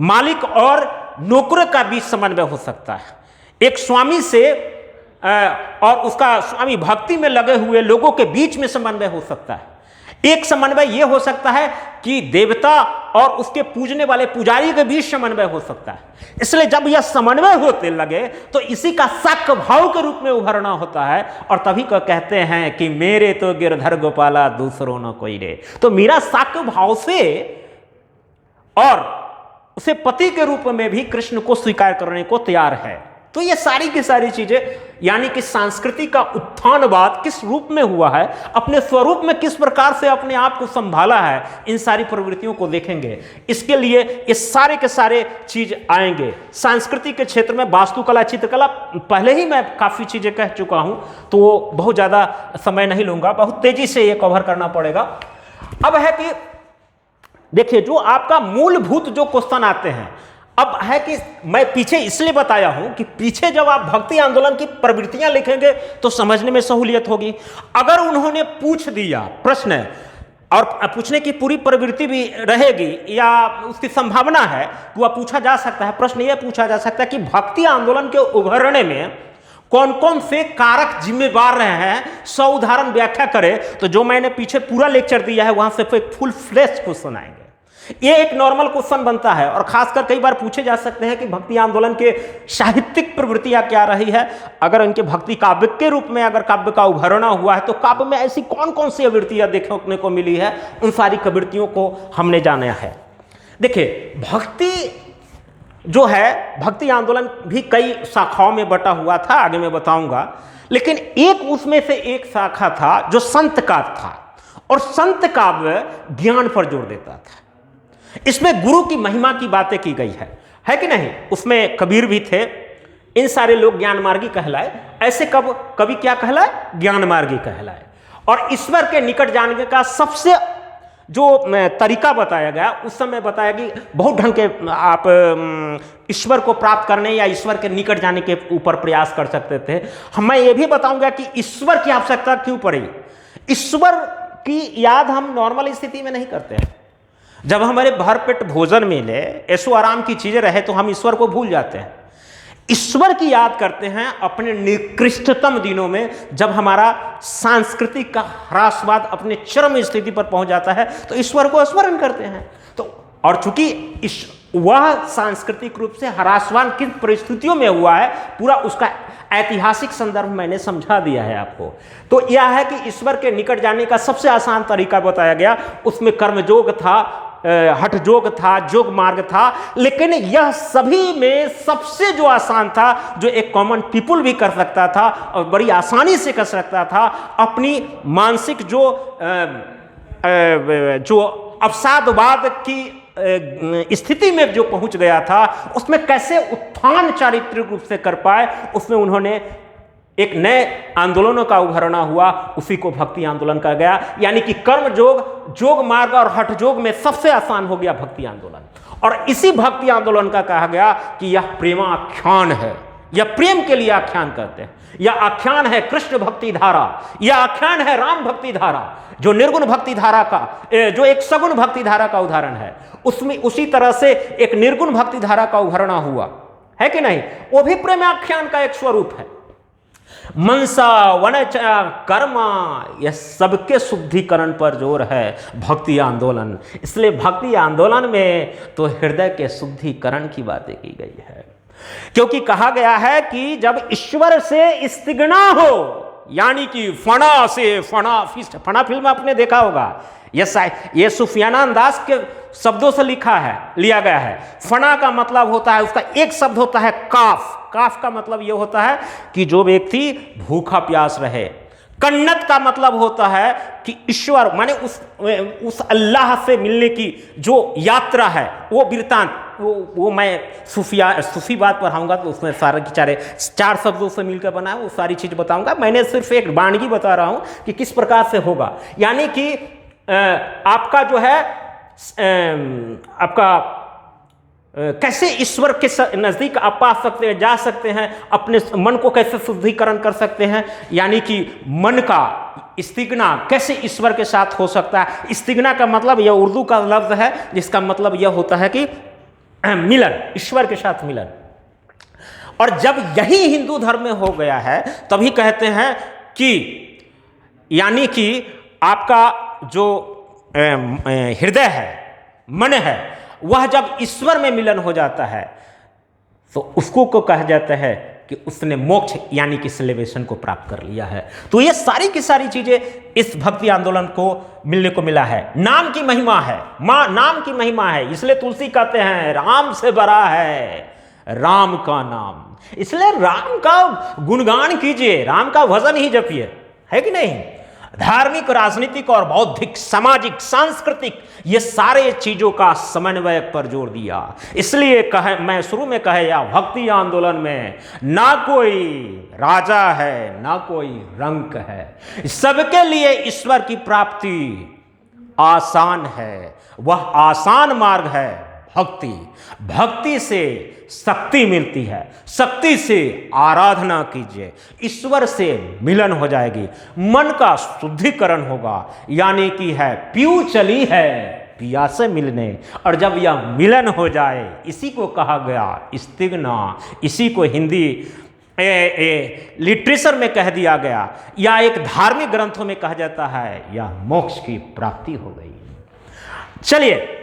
मालिक और नौकर का भी समन्वय हो सकता है। एक स्वामी से और उसका स्वामी भक्ति में लगे हुए लोगों के बीच में समन्वय हो सकता है। एक समन्वय यह हो सकता है कि देवता और उसके पूजने वाले पुजारी के बीच समन्वय हो सकता है। इसलिए जब यह समन्वय होते लगे तो इसी का शक भाव के रूप में उभरना होता है, और तभी को कहते हैं कि मेरे तो गिरधर गोपाला दूसरों न कोई रे। तो मेरा शक भाव से और उसे पति के रूप में भी कृष्ण को स्वीकार करने को तैयार है। तो ये सारी की सारी चीजें, यानी कि संस्कृति का उत्थानवाद किस रूप में हुआ है, अपने स्वरूप में किस प्रकार से अपने आप को संभाला है, इन सारी प्रवृत्तियों को देखेंगे। इसके लिए ये सारे के सारे चीज आएंगे। संस्कृति के क्षेत्र में वास्तुकला, चित्रकला, पहले ही मैं काफी चीजें कह चुका हूं, तो बहुत ज्यादा समय नहीं लूंगा, बहुत तेजी से ये कवर करना पड़ेगा। अब है कि देखिए, जो आपका मूलभूत जो क्वेश्चन आते हैं, अब है कि मैं पीछे इसलिए बताया हूं कि पीछे जब आप भक्ति आंदोलन की प्रवृत्तियां लिखेंगे तो समझने में सहूलियत होगी। अगर उन्होंने पूछ दिया प्रश्न और पूछने की पूरी प्रवृत्ति भी रहेगी या उसकी संभावना है कि वह पूछा जा सकता है, प्रश्न यह पूछा जा सकता है कि भक्ति आंदोलन के उभरने में कौन कौन से कारक जिम्मेवार रहे हैं, 100 उदाहरण व्याख्या करें। तो जो मैंने पीछे पूरा लेक्चर दिया है वहां से एक फुल फ्लैश क्वेश्चन आएंगे। ये एक नॉर्मल क्वेश्चन बनता है, और खासकर कई बार पूछे जा सकते हैं कि भक्ति आंदोलन के साहित्यिक प्रवृत्तियां क्या रही है। अगर उनके भक्ति काव्य के रूप में अगर काव्य का उभरना हुआ है तो काव्य में ऐसी कौन कौन सी आवृत्तियां देखने को मिली है, उन सारी प्रवृत्तियों को हमने जाना है। देखिए, भक्ति जो है, भक्ति आंदोलन भी कई शाखाओं में बटा हुआ था, आगे मैं बताऊंगा। लेकिन एक उसमें से एक शाखा था जो संत काव्य था, और संत काव्य ज्ञान पर जोर देता था। इसमें गुरु की महिमा की बातें की गई है कि नहीं। उसमें कबीर भी थे। इन सारे लोग ज्ञान मार्गी कहलाए। ऐसे कवि क्या कहलाए? ज्ञान मार्गी कहलाए। और ईश्वर के निकट जाने का सबसे जो तरीका बताया गया, उस समय बताया कि बहुत ढंग के आप ईश्वर को प्राप्त करने या ईश्वर के निकट जाने के ऊपर प्रयास कर सकते थे। मैं ये भी बताऊंगा कि ईश्वर की आवश्यकता क्यों पड़ी। ईश्वर की याद हम नॉर्मल स्थिति में नहीं करते हैं। जब हमारे भरपेट भोजन मिले, ऐशो आराम की चीजें रहे, तो हम ईश्वर को भूल जाते हैं। ईश्वर की याद करते हैं अपने निकृष्टतम दिनों में, जब हमारा सांस्कृतिक का ह्रासवाद अपने चरम स्थिति पर पहुंच जाता है, तो ईश्वर को स्मरण करते हैं। तो और चूंकि वह सांस्कृतिक रूप से ह्रासवान किन परिस्थितियों में हुआ है, पूरा उसका ऐतिहासिक संदर्भ मैंने समझा दिया है आपको। तो यह है कि ईश्वर के निकट जाने का सबसे आसान तरीका बताया गया। उसमें कर्मयोग था, हठ योग था, जोग मार्ग था, लेकिन यह सभी में सबसे जो आसान था, जो एक कॉमन पीपुल भी कर सकता था और बड़ी आसानी से कर सकता था, अपनी मानसिक जो अवसादवाद की स्थिति में जो पहुंच गया था, उसमें कैसे उत्थान चारित्रिक रूप से कर पाए, उसमें उन्होंने एक नए आंदोलनों का उभरना हुआ। उसी को भक्ति आंदोलन कहा गया। यानी कि कर्म योग, जोग मार्ग और हठ योग में सबसे आसान हो गया भक्ति आंदोलन। और इसी भक्ति आंदोलन का कहा गया कि यह प्रेमाख्यान है, यह प्रेम के लिए आख्यान करते हैं। यह आख्यान है कृष्ण भक्ति धारा, यह आख्यान है राम भक्ति धारा, जो निर्गुण भक्ति धारा का, जो एक सगुण भक्ति धारा का उदाहरण है। उसमें उसी तरह से एक निर्गुण भक्ति धारा का उभरना हुआ है कि नहीं। वो भी प्रेमाख्यान का एक स्वरूप है। मनसा वनचा कर्मा, यह सबके शुद्धिकरण पर जोर है भक्ति आंदोलन। इसलिए भक्ति आंदोलन में तो हृदय के शुद्धिकरण की बातें की गई है, क्योंकि कहा गया है कि जब ईश्वर से स्तिग्ना हो, यानी कि फना से फना, फना फिल्म आपने देखा होगा, ये सुफियाना अंदाज के शब्दों से लिया गया है। फना का मतलब होता है, उसका एक शब्द होता है काफ। काफ का मतलब यह होता है कि जो व्यक्ति भूखा प्यास रहे। कन्नत का मतलब होता है कि ईश्वर माने उस अल्लाह से मिलने की जो यात्रा है, वो वृत्तांत, वो मैं सूफी बात पर आऊँगा तो उसमें सारे के चार शब्दों से मिलकर बना है, वो सारी चीज़ बताऊँगा। मैंने सिर्फ एक वानगी बता रहा हूँ कि किस प्रकार से होगा। यानी कि आपका जो है आपका कैसे ईश्वर के नज़दीक आप पा सकते हैं, जा सकते हैं, अपने मन को कैसे शुद्धिकरण कर सकते हैं। यानी कि मन का इस्तिग्ना कैसे ईश्वर के साथ हो सकता है। इस्तिग्ना का मतलब यह उर्दू का लफ्ज़ है, जिसका मतलब यह होता है कि मिलन, ईश्वर के साथ मिलन। और जब यही हिंदू धर्म में हो गया है तभी कहते हैं कि यानी कि आपका जो हृदय है, मन है, वह जब ईश्वर में मिलन हो जाता है तो उसको को कहा जाता है कि उसने मोक्ष यानी कि सेलिब्रेशन को प्राप्त कर लिया है। तो ये सारी की सारी चीजें इस भक्ति आंदोलन को मिलने को मिला है। नाम की महिमा है, नाम की महिमा है, इसलिए तुलसी कहते हैं राम से बड़ा है राम का नाम। इसलिए राम का गुणगान कीजिए, राम का भजन ही जपिए, है कि नहीं। धार्मिक, राजनीतिक और बौद्धिक, सामाजिक, सांस्कृतिक ये सारे चीजों का समन्वय पर जोर दिया। इसलिए मैं शुरू में कहे या भक्ति आंदोलन में ना कोई राजा है ना कोई रंक है, सबके लिए ईश्वर की प्राप्ति आसान है। वह आसान मार्ग है भक्ति। भक्ति से शक्ति मिलती है, शक्ति से आराधना कीजिए, ईश्वर से मिलन हो जाएगी, मन का शुद्धिकरण होगा। यानी कि है पीऊ चली है पिया से मिलने, और जब यह मिलन हो जाए इसी को कहा गया इस्तिग्ना, इसी को हिंदी लिटरेचर में कह दिया गया या एक धार्मिक ग्रंथों में कहा जाता है, यह मोक्ष की प्राप्ति हो गई। चलिए,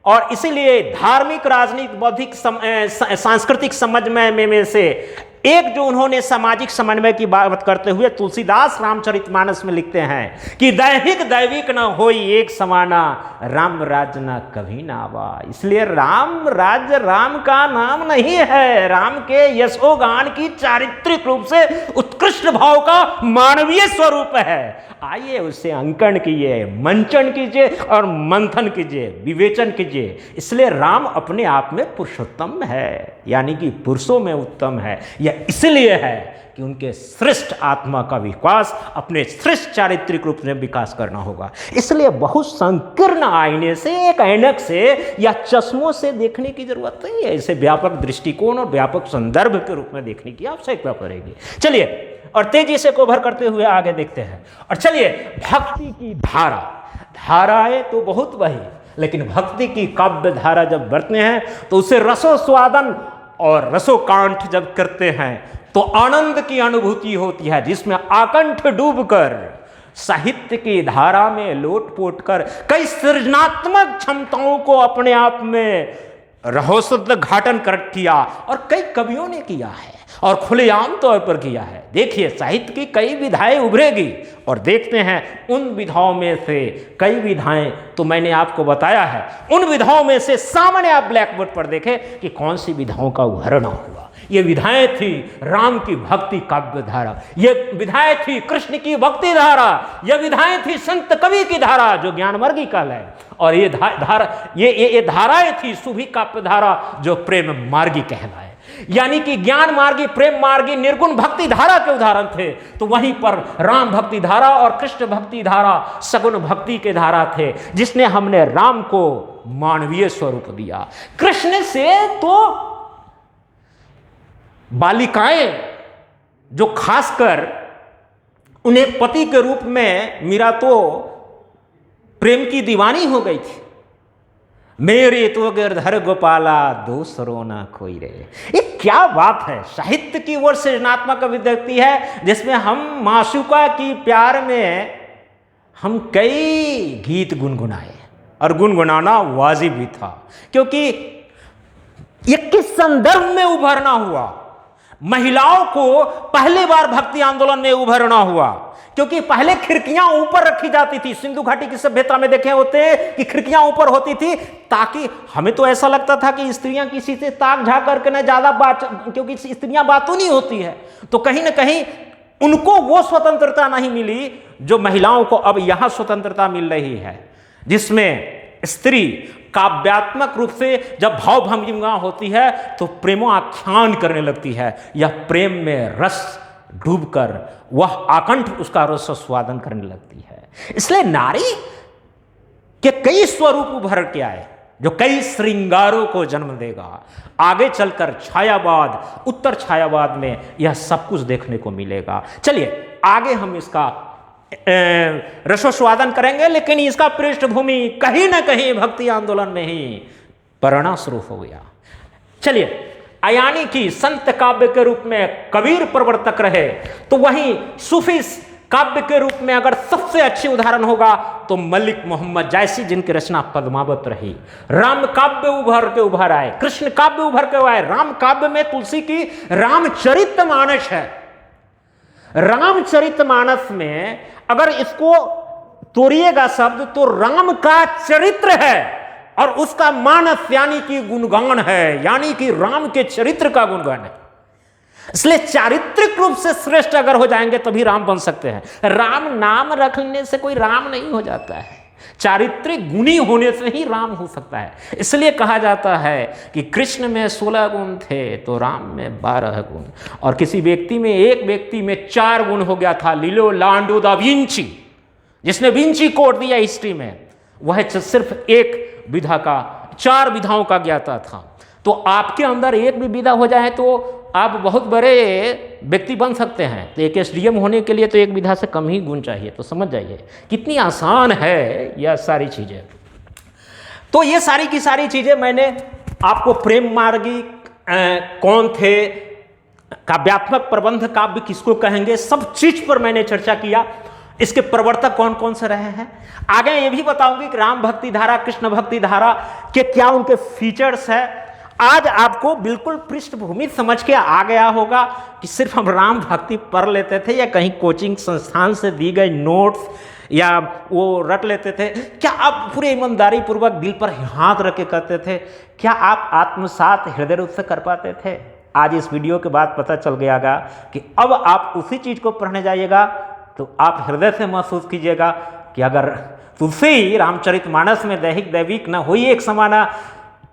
और इसीलिए धार्मिक, राजनीतिक, बौद्धिक, सांस्कृतिक समन्वय में से एक जो उन्होंने सामाजिक समन्वय की बात करते हुए तुलसीदास रामचरितमानस में लिखते हैं कि दैहिक दैविक न होई एक समाना, राम राज्य न कभी ना आवा। इसलिए राम राज्य राम का नाम नहीं है, राम के यशोगान की चारित्रिक रूप से उत्कृष्ट भाव का मानवीय स्वरूप है। आइए उससे अंकन कीजिए, मंचन कीजिए और मंथन कीजिए, विवेचन कीजिए। इसलिए राम अपने आप में पुरुषोत्तम है, यानी कि पुरुषों में उत्तम है। यह इसलिए है कि उनके श्रेष्ठ आत्मा का विकास अपने श्रेष्ठ चारित्रिक रूप में विकास करना होगा। इसलिए बहुत संकीर्ण आईने से, एक ऐनक से या चश्मों से देखने की जरूरत नहीं है, इसे व्यापक दृष्टिकोण और व्यापक संदर्भ के रूप में देखने की आवश्यकता पड़ेगी। चलिए, और तेजी से कवर करते हुए आगे देखते हैं। और चलिए, भक्ति की धारा, धाराएं तो बहुत वही, लेकिन भक्ति की काव्य धारा जब बढ़ते हैं तो उसे रसोस्वादन और रसोकांठ जब करते हैं तो आनंद की अनुभूति होती है, जिसमें आकंठ डूबकर साहित्य की धारा में लोटपोट कर कई सृजनात्मक क्षमताओं को अपने आप में रहोद्घाटन कर किया, और कई कवियों ने किया है और खुलेआम तौर पर किया है। देखिए, साहित्य की कई विधाएं उभरेगी और देखते हैं उन विधाओं में से कई विधाएं तो मैंने आपको बताया है। उन विधाओं में से सामान्य आप ब्लैक बोर्ड पर देखें कि कौन सी विधाओं का उभरण हुआ। ये विधाएं थी राम की भक्ति काव्य धारा, ये विधाएं थी कृष्ण की भक्ति धारा, ये विधाएं थी संत कवि की धारा जो ज्ञानवर्गी काल है, और ये धाराएं थी सुभी काव्य धारा जो प्रेम मार्गी कहलाए। यानी कि ज्ञान मार्गी, प्रेम मार्गी, निर्गुण भक्ति धारा के उदाहरण थे। तो वहीं पर राम भक्ति धारा और कृष्ण भक्ति धारा सगुण भक्ति के धारा थे, जिसने हमने राम को मानवीय स्वरूप दिया। कृष्ण से तो बालिकाएं जो खासकर उन्हें पति के रूप में मीरा तो प्रेम की दीवानी हो गई थी। मेरे तो गिरधर गोपाला दूसरो ना कोई रे। ये क्या बात है, साहित्य की ओर सृजनात्मक अभिव्यक्ति है जिसमें हम माशुका की प्यार में हम कई गीत गुनगुनाए, और गुनगुनाना वाजिब भी था, क्योंकि ये किस संदर्भ में उभरना हुआ। महिलाओं को पहली बार भक्ति आंदोलन में उभरना हुआ, क्योंकि पहले खिड़कियां ऊपर रखी जाती थी। सिंधु घाटी की सभ्यता में देखे होते कि खिड़कियां ऊपर होती थी, ताकि हमें तो ऐसा लगता था कि स्त्रियां किसी से ताक झाँक करके न ज्यादा बात, क्योंकि स्त्रियां बातों नहीं होती है, तो कहीं ना कहीं उनको वो स्वतंत्रता नहीं मिली जो महिलाओं को अब यहां स्वतंत्रता मिल रही है, जिसमें स्त्री काव्यात्मक रूप से जब भाव भंगिमा होती है तो प्रेमो आख्यान करने लगती है, या प्रेम में रस डूबकर वह आकंठ उसका रस स्वादन करने लगती है। इसलिए नारी के कई स्वरूप उभर के आए जो कई श्रृंगारों को जन्म देगा। आगे चलकर छायावाद, उत्तर छायावाद में यह सब कुछ देखने को मिलेगा। चलिए आगे हम इसका रसोस्वादन करेंगे, लेकिन इसका पृष्ठभूमि कहीं ना कहीं भक्ति आंदोलन में ही पड़ना शुरू हो गया। चलिए यानी कि संत काव्य के रूप में कबीर प्रवर्तक रहे, तो वहीं सूफी काव्य के रूप में अगर सबसे अच्छी उदाहरण होगा तो मलिक मोहम्मद जायसी, जिनकी रचना पद्मावत रही। राम काव्य उभर आए, कृष्ण काव्य उभर के आए। राम काव्य में तुलसी की रामचरितमानस है। रामचरितमानस में अगर इसको तोड़िएगा शब्द तो राम का चरित्र है और उसका मानस यानी कि गुणगान है, यानी कि राम के चरित्र का गुणगान है। इसलिए चारित्रिक रूप से श्रेष्ठ अगर हो जाएंगे तभी राम बन सकते हैं। राम नाम रखने से कोई राम नहीं हो जाता है, चारित्रिक गुणी होने से ही राम हो सकता है। इसलिए कहा जाता है कि कृष्ण में 16 गुण थे तो राम में 12 गुण, और किसी व्यक्ति में, एक व्यक्ति में 4 गुण हो गया था, लियोनार्डो दा विंची, जिसने विंची कोड दिया हिस्ट्री में, वह सिर्फ एक विधा का, 4 विधाओं का ज्ञाता था। तो आपके अंदर एक भी विधा हो जाए तो आप बहुत बड़े व्यक्ति बन सकते हैं। तो एक एसडीएम होने के लिए तो एक विधा से कम ही गुण चाहिए। तो समझ जाइए कितनी आसान है यह सारी चीज़ें। तो ये सारी की सारी चीज़ें मैंने आपको प्रेम मार्गी कौन थे, काव्यात्मक प्रबंध काव्य किसको कहेंगे, सब चीज पर मैंने चर्चा किया। इसके प्रवर्तक कौन कौन से रहे हैं, आगे ये भी बताऊंगी कि राम भक्ति धारा, कृष्ण भक्ति धारा के क्या उनके फीचर्स है। आज आपको बिल्कुल पृष्ठभूमि समझ के आ गया होगा कि सिर्फ हम राम भक्ति पढ़ लेते थे या कहीं कोचिंग संस्थान से दी गई नोट्स या वो रट लेते थे। क्या आप पूरे ईमानदारी पूर्वक दिल पर हाथ रख के करते थे? क्या आप आत्मसात हृदय रूप से कर पाते थे? आज इस वीडियो के बाद पता चल गयागा कि अब आप उसी चीज को पढ़ने जाइएगा तो आप हृदय से महसूस कीजिएगा कि अगर तुलसी रामचरितमानस में दैहिक दैविक न हुई एक समाना,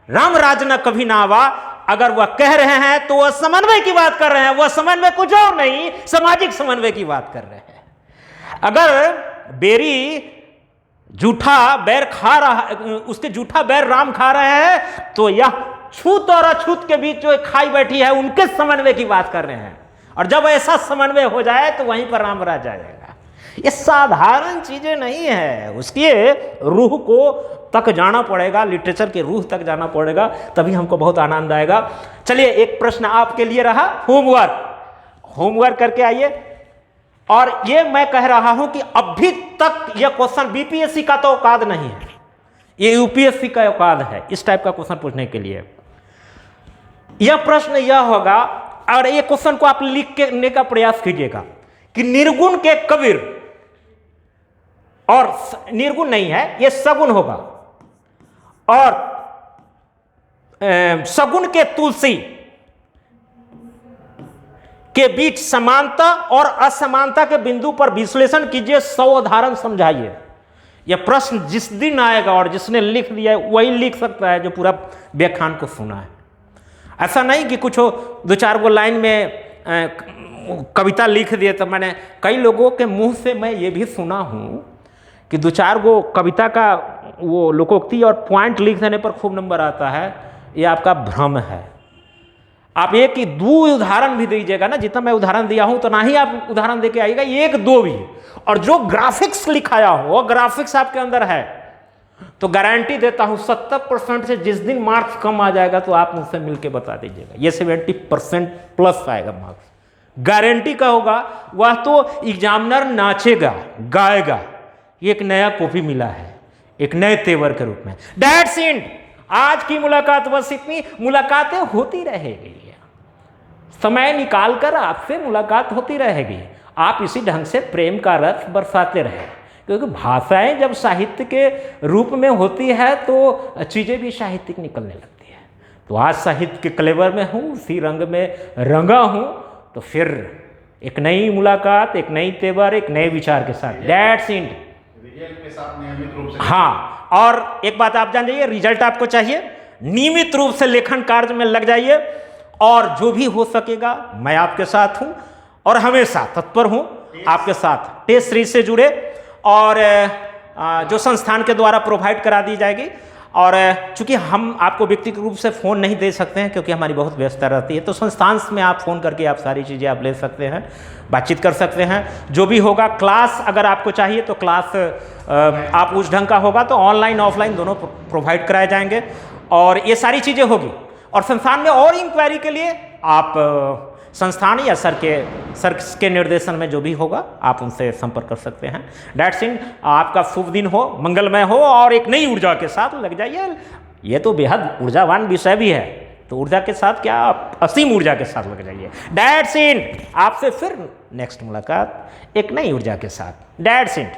राम राज न कभी ना आवा, अगर वह कह रहे हैं तो वह समन्वय की बात कर रहे हैं। वह समन्वय कुछ और नहीं, सामाजिक समन्वय की बात कर रहे हैं। अगर बेरी जूठा बैर खा रहा, उसके जूठा बैर राम खा रहे हैं, तो यह छूत और अछूत के बीच जो खाई बैठी है उनके समन्वय की बात कर रहे हैं। और जब ऐसा समन्वय हो जाए तो वहीं पर राम राज आ जाएगा। ये साधारण चीजें नहीं है, उसके रूह को तक जाना पड़ेगा, लिटरेचर के रूह तक जाना पड़ेगा, तभी हमको बहुत आनंद आएगा। चलिए एक प्रश्न आपके लिए रहा, होमवर्क करके आइए। और ये मैं कह रहा हूं कि अभी तक यह क्वेश्चन बीपीएससी का तो औकात नहीं है, ये यूपीएससी का औकात है इस टाइप का क्वेश्चन पूछने के लिए। यह प्रश्न यह होगा, और ये क्वेश्चन को आप लिख के लेने का प्रयास कीजिएगा कि निर्गुण के कबीर, और निर्गुण नहीं है ये सगुण होगा, और सगुण के तुलसी के बीच समानता और असमानता के बिंदु पर विश्लेषण कीजिए, 100 उदाहरण समझाइए। यह प्रश्न जिस दिन आएगा और जिसने लिख दिया है वही लिख सकता है जो पूरा व्याख्यान को सुना है। ऐसा नहीं कि कुछ 2-4 गो लाइन में कविता लिख दिए। तो मैंने कई लोगों के मुंह से मैं ये भी सुना हूँ कि 2-4 गो कविता का वो लोकोक्ति और पॉइंट लिख देने पर खूब नंबर आता है। ये आपका भ्रम है। आप 1-2 उदाहरण भी दीजिएगा ना, जितना मैं उदाहरण दिया हूं तो ना ही आप उदाहरण देके आइएगा, 1-2 भी। और जो ग्राफिक्स लिखाया हो, ग्राफिक्स आपके अंदर है तो गारंटी देता हूं 70% से जिस दिन मार्क्स कम आ जाएगा तो आप मुझसे मिलके बता दीजिएगा, ये 70% प्लस आएगा मार्क्स, गारंटी का होगा। वह तो एग्जामिनर नाचेगा गाएगा, एक नया कॉपी मिला है एक नए तेवर के रूप में। That's it. आज की मुलाकात बस इतनी, मुलाकातें होती रहेगी, समय निकालकर आपसे मुलाकात होती रहेगी। आप इसी ढंग से प्रेम का रस बरसाते रहे, क्योंकि भाषाएं जब साहित्य के रूप में होती है तो चीज़ें भी साहित्यिक निकलने लगती है। तो आज साहित्य के कलेवर में हूँ, उसी रंग में रंगा हूँ, तो फिर एक नई मुलाकात, एक नई तेवर, एक नए विचार के साथ। That's it. हाँ, और एक बात आप जान जाइए, रिजल्ट आपको चाहिए, नियमित रूप से लेखन कार्य में लग जाइए, और जो भी हो सकेगा मैं आपके साथ हूं और हमेशा तत्पर हूं आपके साथ। टेस्ट सीरीज से जुड़े और जो संस्थान के द्वारा प्रोवाइड करा दी जाएगी। और चूंकि हम आपको व्यक्तिगत रूप से फ़ोन नहीं दे सकते हैं क्योंकि हमारी बहुत व्यस्तता रहती है, तो संस्थान में आप फ़ोन करके आप सारी चीज़ें आप ले सकते हैं, बातचीत कर सकते हैं। जो भी होगा, क्लास अगर आपको चाहिए तो क्लास आप उस ढंग का होगा तो ऑनलाइन ऑफलाइन दोनों प्रोवाइड कराए जाएंगे। और ये सारी चीज़ें होगी, और संस्थान में और इंक्वायरी के लिए आप संस्थान या सर के निर्देशन में जो भी होगा आप उनसे संपर्क कर सकते हैं। That's it. आपका शुभ दिन हो, मंगलमय हो और एक नई ऊर्जा के साथ लग जाइए। ये तो बेहद ऊर्जावान विषय भी है, तो ऊर्जा के साथ क्या आप असीम ऊर्जा के साथ लग जाइए। That's it. आपसे फिर नेक्स्ट मुलाकात एक नई ऊर्जा के साथ। That's it.